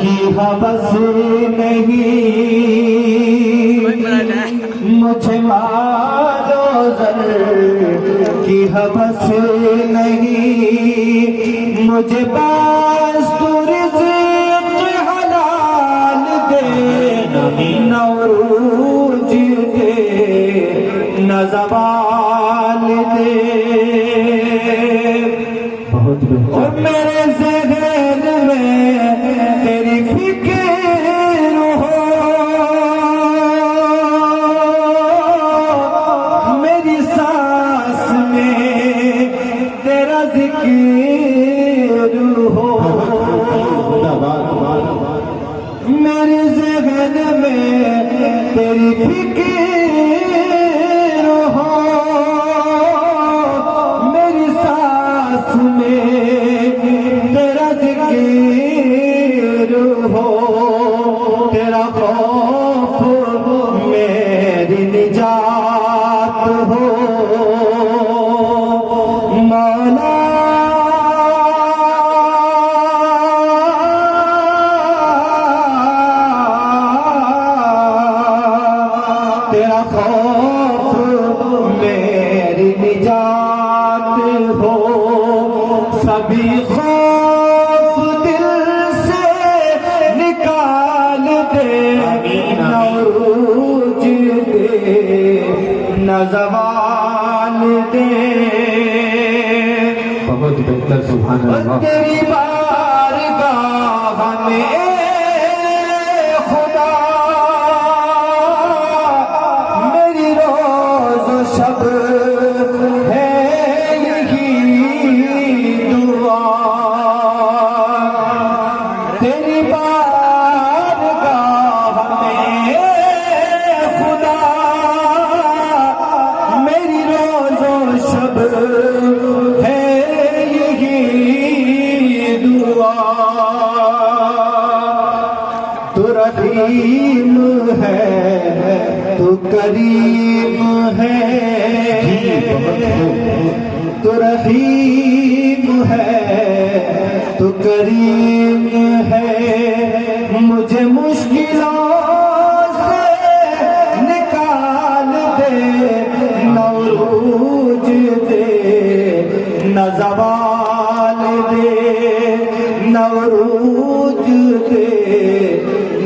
کی حوث نہیں، مجھے مال و زر کی حوث نہیں، مجھے بس تو رزق حلال دے، نہ عروج دے نہ زوال دے۔ بہت بہتر میرے ذہن میں تیری فکر ہو، میری سانس میں تیرا ذکر ہو، میرے ذہن میں تیری فکر ہو، میری سانس میں تیرا ذکر ہو، تیرا خوف میری نجات ہو مولا۔ تیرا خوف میری نجات ہو، سبھی خوف دل سے نکال دے، نہ عروج دے نہ زوال دے۔ بہت بہتر، سبحان اللہ۔ تیری بارگاہ میں شب ہے یہی دعا، تیری بارگاہ میں خدا میری روز و شب ہے یہی دعا۔ تو رحیم ہے تو کریم ہے، تو رحیم ہے تو کریم ہے، مجھے مشکلوں سے نکال دے، نہ عروج دے نہ زوال دے، نہ عروج دے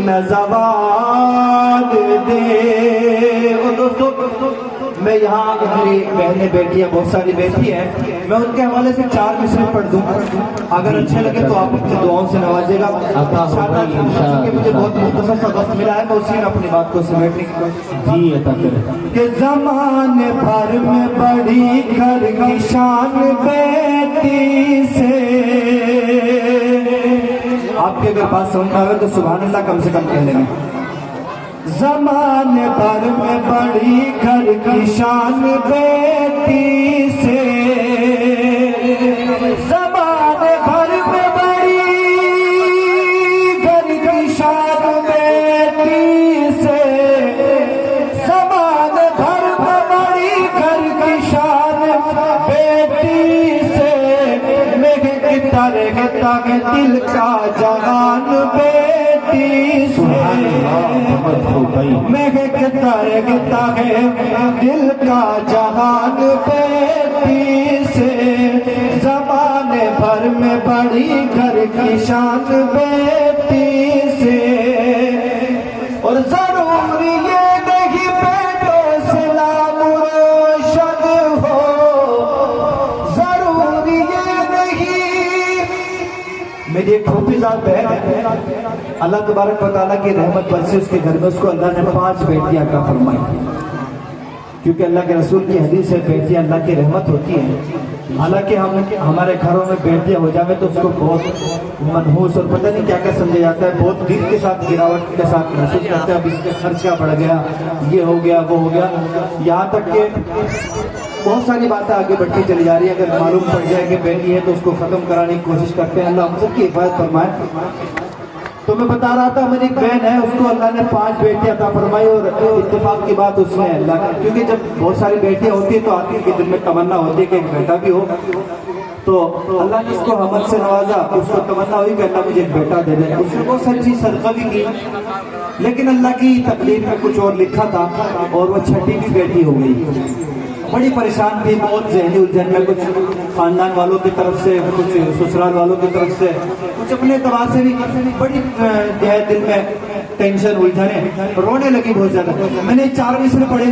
نہ زوال دے۔ اور دوستو میں یہاں میری بہنیں بیٹی ہیں، بہت ساری بیٹی ہیں، میں ان کے حوالے سے 4 مصرے پڑھ دوں، اگر اچھے لگے تو آپ اپنی دعاؤں سے نوازے گا انشاءاللہ۔ مجھے بہت مختصر سا وقت ملا ہے، میں اسی میں اپنی بات کو سمیٹنے کی کوشش کہ زمانے بھر میں بڑی گھر کی شان بیٹی سے، آپ کے اگر بات سمجھ آئے تو سبحان اللہ کم سے کم کہہ لیں گے۔ زمانے بھر میں بڑی گھر کی شان بیٹی سے، زمانے بھر میں بڑی گھر کی شان بیٹی سے، زمانے بھر میں بڑی گھر کی شان بیٹی سے، میرے گتارے گتا کے دل کا جہان بیٹی سے، میں گتا ہے دل کا جہان بیٹی سے، زمانے بھر میں بڑی گھر کی شان بیٹی سے۔ اور ضروری یہ نہیں بیٹوں سے نام روشن ہو، ضروری یہ نہیں۔ میری ایک پھوپھی زاد بہن ہے، اللہ تبارک و تعالیٰ کی رحمت برسی اس کے گھر میں، اس کو اللہ نے 5 بیٹیاں عطا فرمائی، کیونکہ اللہ کے رسول کی حدیث ہے بیٹیاں اللہ کی رحمت ہوتی ہیں۔ حالانکہ ہمارے گھروں میں بیٹیاں ہو جائے تو اس کو بہت منحوس اور پتہ نہیں کیا کیا سمجھا جاتا ہے، بہت دل کے ساتھ گراوٹ کے ساتھ محسوس کرتے ہیں، اب اس کا خرچہ بڑھ گیا، یہ ہو گیا وہ ہو گیا، یہاں تک کہ بہت ساری باتیں آگے بڑھتی چلی جا رہی ہے۔ اگر معلوم پڑ جائے کہ بیٹی ہے تو اس کو ختم کرانے کی کوشش کرتے ہیں، اللہ ہم سب کی حفاظت فرمائے۔ تو میں بتا رہا تھا میری ایک بہن ہے، اس کو اللہ نے 5 بیٹیاں عطا فرمائی، اور اتفاق کی بات اس میں اللہ، کیونکہ جب بہت ساری بیٹیاں ہوتی ہیں تو آدمی کے دل میں تمنا ہوتی ہے کہ ایک بیٹا بھی ہو، تو تو اللہ نے اس کو حمل سے نوازا، اس کو تمنا ہوئی کہ اللہ مجھے ایک بیٹا دے دے، اس نے بہت ساری چیز صدقہ بھی کی، لیکن اللہ کی تقدیر میں کچھ اور لکھا تھا اور وہ چھٹی بھی بیٹی ہو گئی۔ بڑی پریشان تھی، بہت ذہنی الجھن میں، کچھ خاندان والوں کی طرف سے، کچھ سسرال والوں کی طرف سے، کچھ اپنے اعتبار سے بھی بڑی جو ہے دل میں ٹینشن الجھنے، رونے لگی بہت زیادہ۔ میں نے 4 مصرے پڑھے،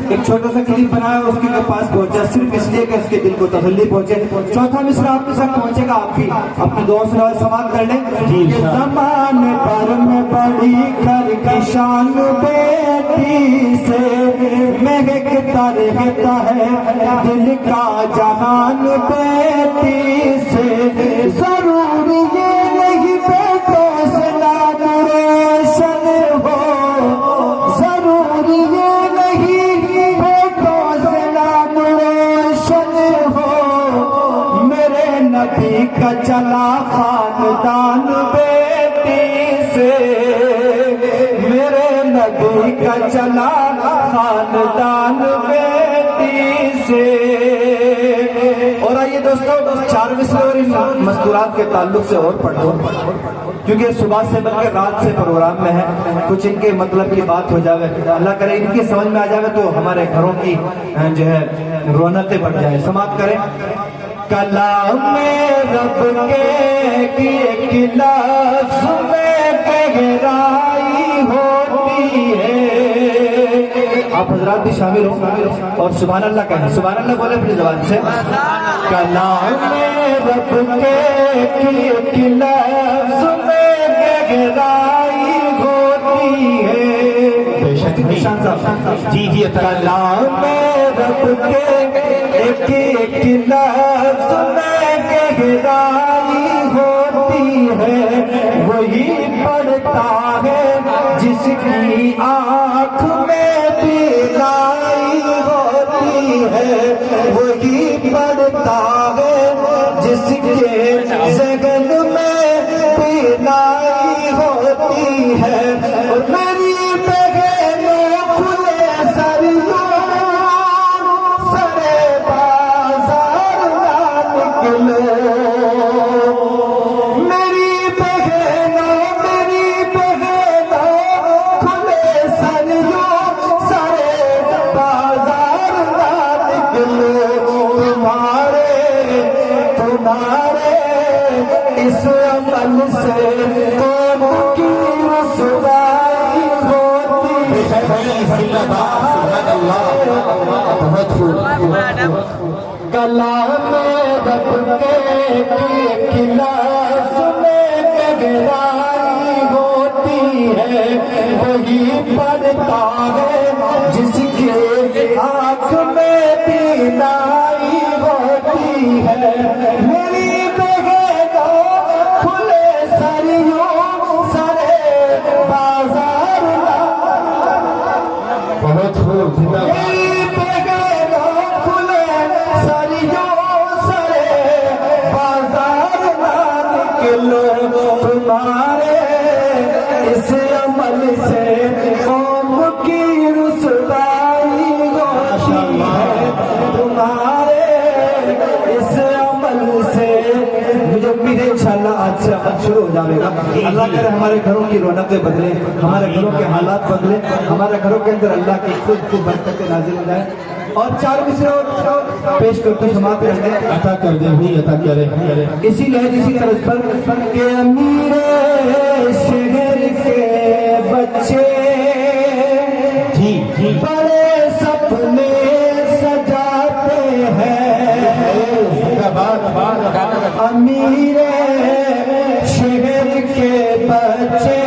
ایک چھوٹا سا کلپ بنایا، اس کے پاس پہنچا صرف اس لیے کہ اس کے دل کو تسلی پہنچے۔ چوتھا مصرا آپ کے ساتھ پہنچے گا، آپ بھی اپنے دعا سے سماعت کر لیں۔ زمانے پر میں بڑی کر کی شان بیٹی سے مہکتا رہتا ہے دل کا جہان بیٹی سے، ضرور یہ نہیں بیٹوں سے نام روشن ہو، ضرور یہ نہیں بیٹوں سے نام روشن ہو، میرے نبی کا چلا خاندان بیٹی سے، میرے نبی کا چلا خاندان بیٹی سے۔ اور آئیے دوستو 4 مصرے اور ان مستورات کے تعلق سے اور پڑھ دو، کیونکہ صبح سے بلکہ رات سے پروگرام میں ہے، کچھ ان کے مطلب کی بات ہو جاوے، اللہ کرے ان کی سمجھ میں آ جاوے تو ہمارے گھروں کی جو ہے رونقیں بڑھ جائیں۔ سماعت کریں۔ کلام رب کے ایک لفظ میں گہرائی ہوتی ہے، آپ حضرات بھی شامل ہوں اور سبحان اللہ کہیں، سبحان اللہ بولے اپنی زبان سے۔ کلام رب کے ایک لفظ میں گہرائی ہوتی ہے، بے شک نشان صاحب جی جی، کلام رب کے ایک لفظ میں گہرائی ہوتی ہے، وہی پڑھتا ہے جس کی آنکھ میں بینائی ہوتی ہے، وہی پڑھتا ہے جس کے ذہن میں بینائی ہوتی ہے، اور میری بہنوں کھلے سریوں سرے بازار نہ نکلو، میری بہنوں کھلے سریوں سرے بازار نہ نکلو، تمہارے اس عمل سے قوم کی رسوائی ہوتی ہے۔ کلام رب کے ایک لفظ میں گہرائی ہوتی ہے، وہی پڑھتا ہے جس کے آنکھ میں بینائی ہوتی ہے، میری بہنوں کھلے سریوں سرے بازار بہت خوب، میری بہنوں کھلے سریوں سرے بازار نہ نکلو، تمہارے اس عمل سے قوم کی رسوائی ہوتی ہے، تمہارے اس عمل سے۔ مجھے امید ہے انشاءاللہ آج سے عمل شروع ہو جائے گا، اللہ کرے ہمارے گھروں کی رونقیں بدلے، ہمارے گھروں کے حالات بدلے، ہمارے گھروں کے اندر اللہ کی خود کو برکتیں نازل ہو جائے۔ اور 4 مصرے اور پیش کرتے سماعت کر دیں، عطا کر دیں بھی عطا کرے، اسی لہجے اسی طرز پر کہ امیر شہر کے بچے جی بڑے سپنے سجاتے ہیں، امیر شہر کے بچے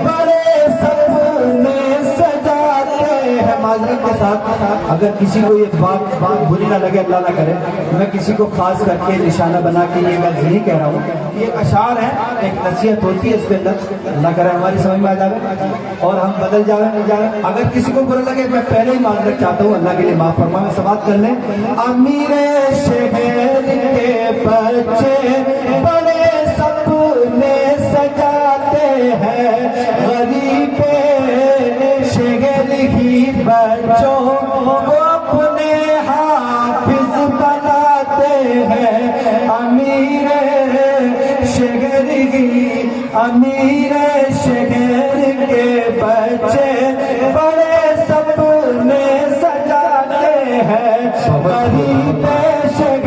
بڑے سپنے سجاتے ہیں۔ معذرت کے ساتھ اگر کسی کو یہ بات بری نہ لگے، اللہ نہ کرے، میں کسی کو خاص کر کے نشانہ بنا کے یہ لفظ نہیں کہہ رہا ہوں، یہ اشعار ہے، ایک نصیحت ہوتی ہے اس کے اندر، اللہ کرے ہماری سمجھ میں آ جائے اور ہم بدل جائیں۔ اگر کسی کو برا لگے میں پہلے ہی معذرت چاہتا ہوں، اللہ کے لیے معاف فرمائیں، سماعت کر لیں۔ امیر شہر کے بچے بڑے سپنے سجاتے ہیں، غریب شہر ہی بچوں کو اپنے حافظ بناتے ہیں، امیر شہر کے بچے بڑے سپنے سجاتے ہیں، غریب شہر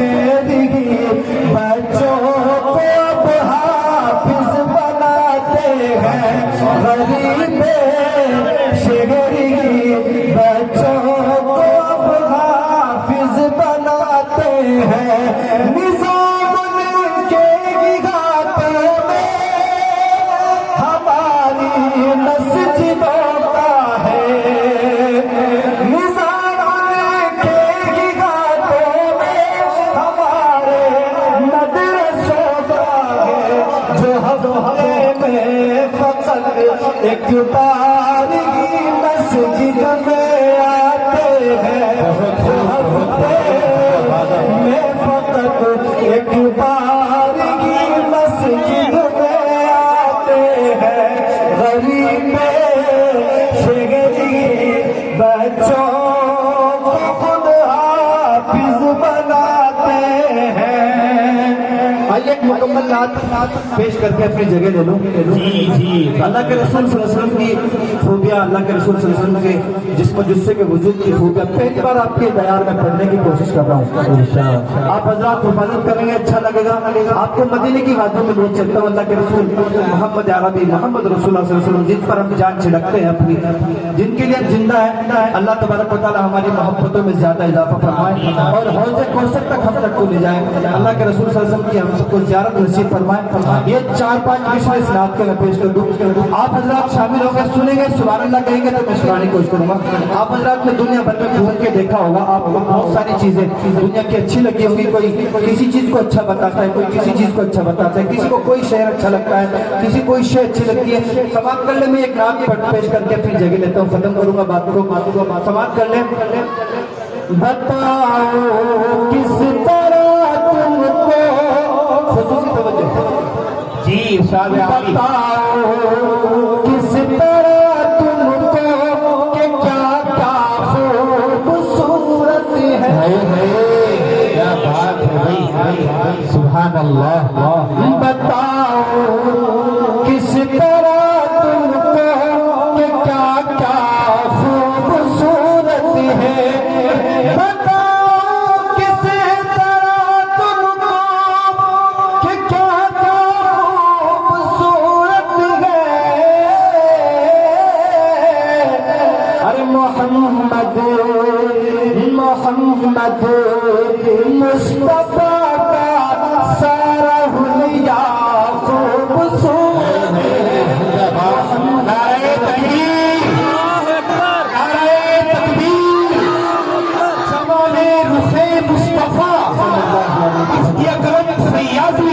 کی بچوں کو اب حافظ بناتے ہیں، غریب شہر کی بچوں کو اب حافظ بناتے ہیں، نظام کے گھاٹوں میں ہماری مسجدوں کا ہے، نظام کے گھاٹوں میں ہمارے مدرسوں کا ہے، جو ہفتے میں فقط ایک بار ہی مسجد میں آتے ہیں، جو ہفتے میں فقط ایک بار ہی مسجد میں آتے ہیں، غریب شہر کی بچوں کو خود حافظ بناتے ہیں۔ آئیے ایک مکمل نعت پیش کر کے اپنی جگہ لے لوں۔ اللہ کے رسول صلی اللہ علیہ وسلم کی خوبیاں، اللہ کے رسول صلی اللہ علیہ وسلم کے جسم و جثے کے وجود کی خوبیاں پہلی بار آپ کے دیار میں پڑھنے کی کوشش کر رہا ہوں۔ آپ حضرات حفاظت کریں گے، اچھا لگے گا۔ آپ کو مدینے کی وادیوں میں لے چلتا ہوں۔ اللہ کے رسول محمد عربی محمد رسول اللہ صلی اللہ علیہ وسلم جن پر ہم جان چھڑکتے ہیں اپنی، جن کے لیے ہم زندہ ہے، اللہ تبارک و تعالی ہماری محبتوں میں زیادہ اضافہ فرمائے اور حوض کوثر تک ہم تک کو لے جائے۔ اللہ کے رسول صلی اللہ علیہ وسلم کی ہم سب کو زیارت نصیب فرمائے۔ یہ 4-5 مشن اس نعت کے میں پیش کر دوں، آپ حضرات شامل ہو کے سنیں گے، سبحان اللہ کہیں گے تو میں سنانے کی کوشش کروں گا۔ آپ حضرات نے دنیا بھر میں گھوم کے دیکھا ہوگا، آپ کو بہت ساری چیزیں دنیا کی اچھی لگی ہوگی، کوئی کسی چیز کو اچھا بتاتا ہے، کوئی کسی چیز کو اچھا بتاتا ہے، کسی کو کوئی شہر اچھا لگتا ہے، کسی کوئی شے اچھی لگتی ہے۔ سماعت کر لیں، میں ایک نعت پیش کر کے اپنی جگہ لیتا ہوں، ختم کروں گا بات کو۔ سماعت کر لیں۔ بتاؤ کس طرح تم کو، خصوصی توجہ جی ارشاد ہے، بتاؤ کس طرح تم کو کہ کیا کیا خوبصورت ہے، کیا بات ہے بھائی، سبحان اللہ۔ بتاؤ کس طرح تم کو کہ کیا کیا خوبصورت ہے، بتاؤ کس طرح تم کو کہ کیا کیا خوبصورت ہے، ارے محمد محمد مصطفیٰ کا سارا حلیہ خوبصورت ہے۔ نعرہ تکبیر، نعرہ تکبیر، سمانے رخ مصطفیٰ کی اکرم فیاضی،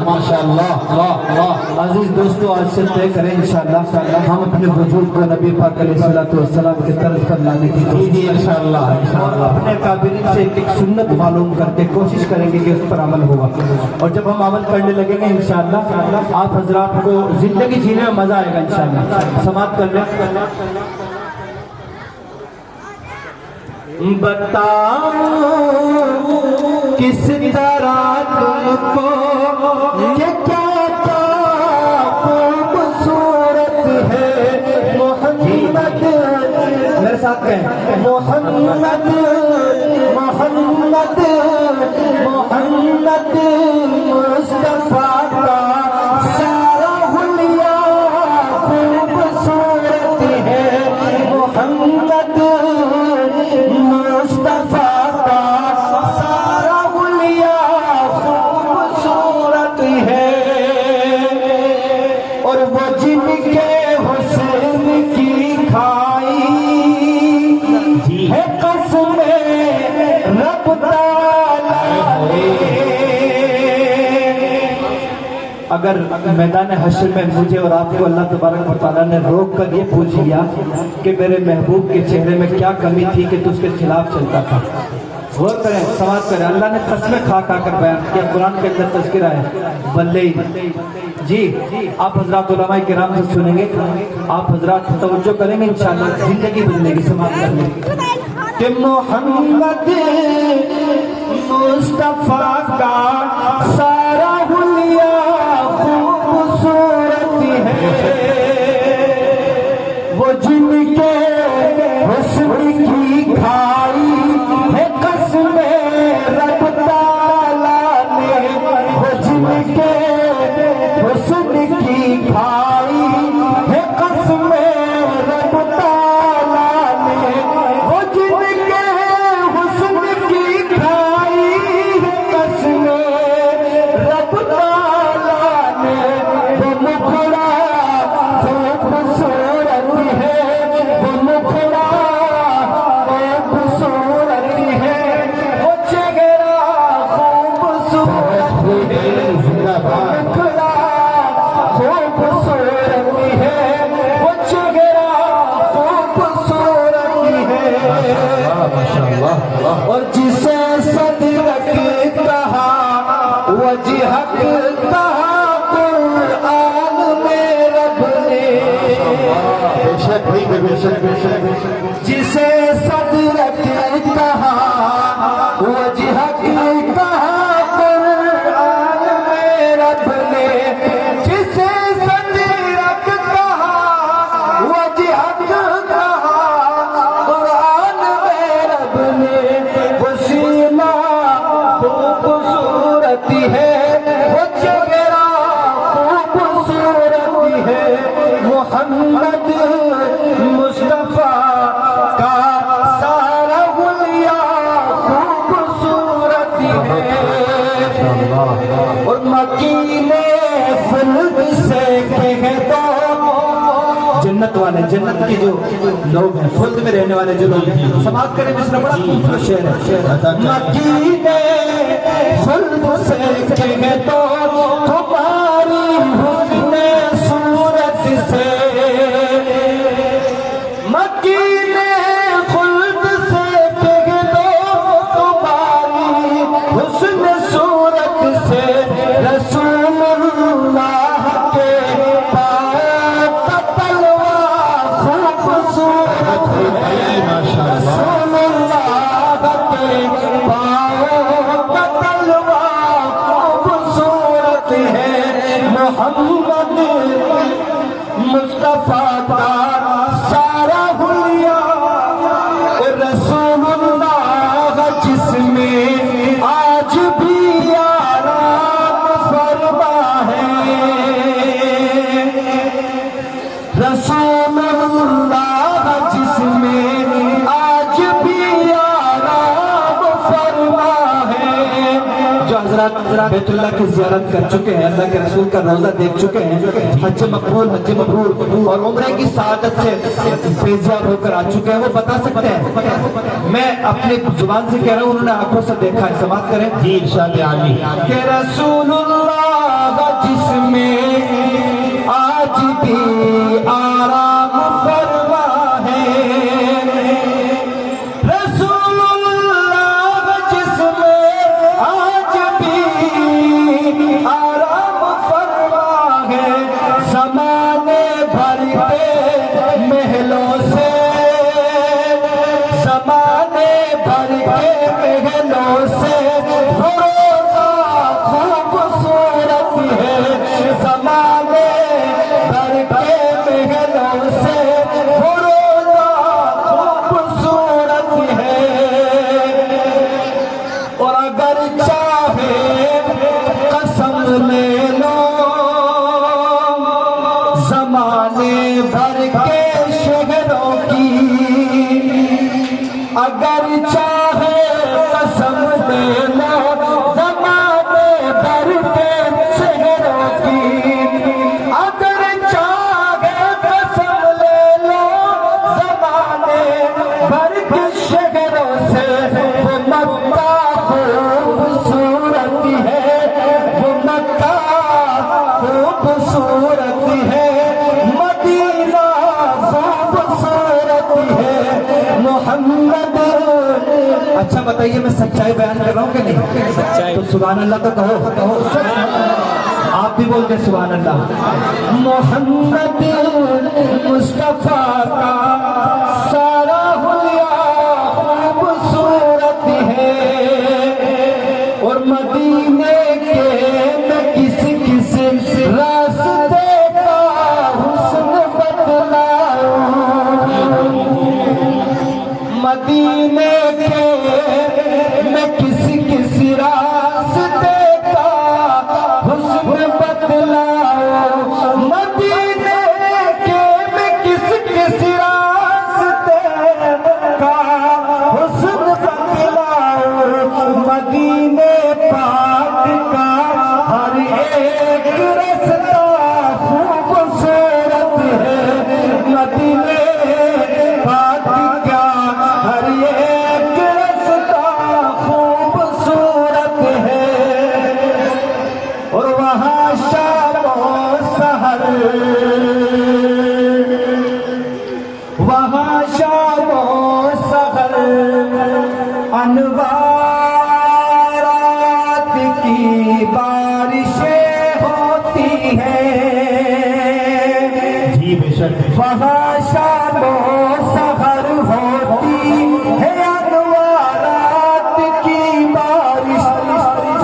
ماشاء اللہ۔ عزیز دوستو، آج سے طے کریں انشاءاللہ ہم اپنے وجود کو نبی پاک علیہ السلام کے طرف پر لانے کی انشاءاللہ اپنے قابلین سے ایک سنت معلوم کر کے کوشش کریں گے کہ اس پر عمل ہوگا، اور جب ہم عمل کرنے لگیں گے انشاءاللہ آپ حضرات کو زندگی جینے میں مزہ آئے گا انشاءاللہ۔ سماعت کر لیں۔ بتاؤ کس طرح تم کو کہ کیا کیا خوبصورت ہے، محمد میرے ساتھ کہیں، محمد محمد محمد مصطفیٰ کا سارا حلیہ خوبصورت ہے، محمد مصطفیٰ کا سارا حلیہ خوبصورت ہے، اور وہ جن کے حسن کی کھائی ہے قسم رب تعالی۔ اگر میدان حشر میں مجھے اور آپ کو اللہ تبارک و تعالیٰ نے روک کر یہ پوچھ لیا کہ میرے محبوب کے چہرے میں کیا کمی تھی کہ تو اس کے خلاف چلتا تھا، غور کریں، سماعت کریں، اللہ نے قسمیں کھا کھا کر بیان کیا، قرآن کے اندر تذکرہ ہے واللیل۔ جی آپ حضرات علماء کرام سے سنیں گے، آپ حضرات توجہ کریں گے انشاءاللہ زندگی بدلے گی۔ سماعت کریں کہ محمد مصطفیٰ کا سارا حلیہ محمد مصطفیٰ کا سارا حلیہ خوبصورت ہے اور مکین خلد سے کہہ دو جنت والے جنت کی جو لوگ ہیں خلد میں رہنے والے جو لوگ ہیں سماعت کریں مصر بڑا خوبصورت شعر ہے مکین خلد سے کہہ دو تمہاری حسن صورت سے مکین خلد سے کہہ دو تمہاری حسن صورت سے رسول اللہ کے پاؤں کا تلوار خوبصورت ہے رسول اللہ کے پاؤں کا تلوار خوبصورت ہے محمد مصطفیٰ کا سارا حلیہ رسول اللہ جس میں آج بھی آرام فرما ہے رسول اللہ جس میں آج بھی آرام فرما ہے جو حضرات بیت اللہ کی زیارت کر چکے ہیں اللہ کے رسول کا روضہ دیکھ چکے ہیں حج مقبول اور عمرے کی سعادت سے فیضیاب ہو کر آ چکے ہیں وہ بتا سکتے ہیں میں اپنی زبان سے کہہ رہا ہوں انہوں نے آنکھوں سے دیکھا ہے سماعت کریں جی ارشاد عالی کہ رسول اللہ جس میں آج بھی آرام فرما ہے رسول اللہ جس میں آج بھی آرام فرما ہے زمانے بھر کے محلوں سے زمانے بھر کے محلوں سے روزہ خوبصورت ہے زمانے بھر کے محلوں سے روزہ خوبصورت ہے اور اگر چاہے قسم لے لو زمانے بھر کے شہروں کی اگر چاہے قسم لے لو زمانے بھر کے شہروں کی اگر چاہے قسم لے لو زمانے بھر کے شہروں سے وہ مکہ خوبصورت ہے وہ مکہ خوبصورت ہے مدینہ خوبصورت ہے محمد اچھا بتائیے میں سچائی بیان کر رہا ہوں کہ نہیں تو سبحان اللہ تو کہو آپ بھی بولتے سبحان اللہ محمد مصطفیٰ کا سارا حلیہ خوبصورت ہے اور مدینے کے میں کس راستے کا حسن بتلاؤں مدینے کے میں کس راستے کا حسن بتلاؤں مدینے کے میں کس راستے کا حسن بتلاؤں مدینے پاک کا ہر ایک رستہ خوبصورت ہے مدینے پاک کا ہر ایک رستہ خوبصورت ہے اور وہاں شام و سحر وہاں شام و سحر انوارات کی بارشیں ہوتی ہیں جی بے شک وہاں شام و سحر ہوتی ہے انوارات کی بارش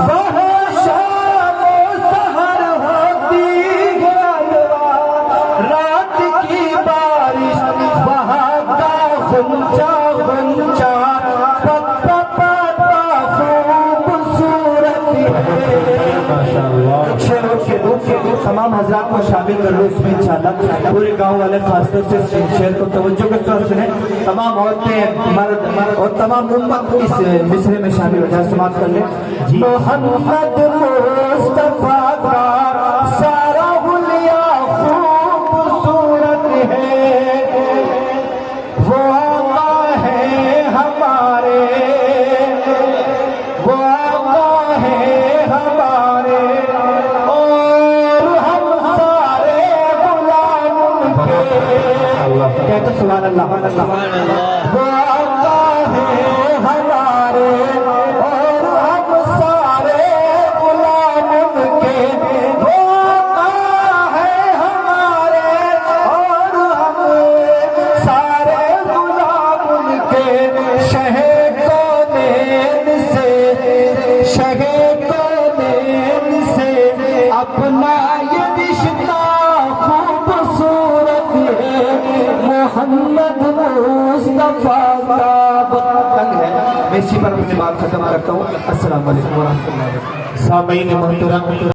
وہاں شام و سحر ہوتی ہے انوارات کی بارش وہاں کا غنچہ غنچہ پتا خوبصورت ہے تمام حضرات کو شامل کر لو اس میں انشاءاللہ. پورے گاؤں والے خاص طور سے شعر کو توجہ کے ساتھ سنیں. تمام عورتیں مرد اور تمام امت اس مصرے میں شامل ہو جائے. سماعت کر لیں. محمد مصطفیٰ کا سارا حلیہ خوبصورت ہے، وہ آقا ہے ہمارے، وہ آقا ہے ہمارے، اور ہم سارے غلام ان کے. کہتے سبحان اللہ. وہ آقا ہے ہمارے اور ہم سارے غلام ان کے، وہ آقا ہے ہمارے اور ہم سارے غلام ان کے. شہ کونین سے، شہ کونین سے اپنا یہ رشتہ خوبصورت ہے. محمد مصطفیٰ کا تنگ ہے. میں اسی پر اپنی بات ختم کرتا ہوں. السلام علیکم ورحمۃ اللہ وبرکاتہ. سامعین محترم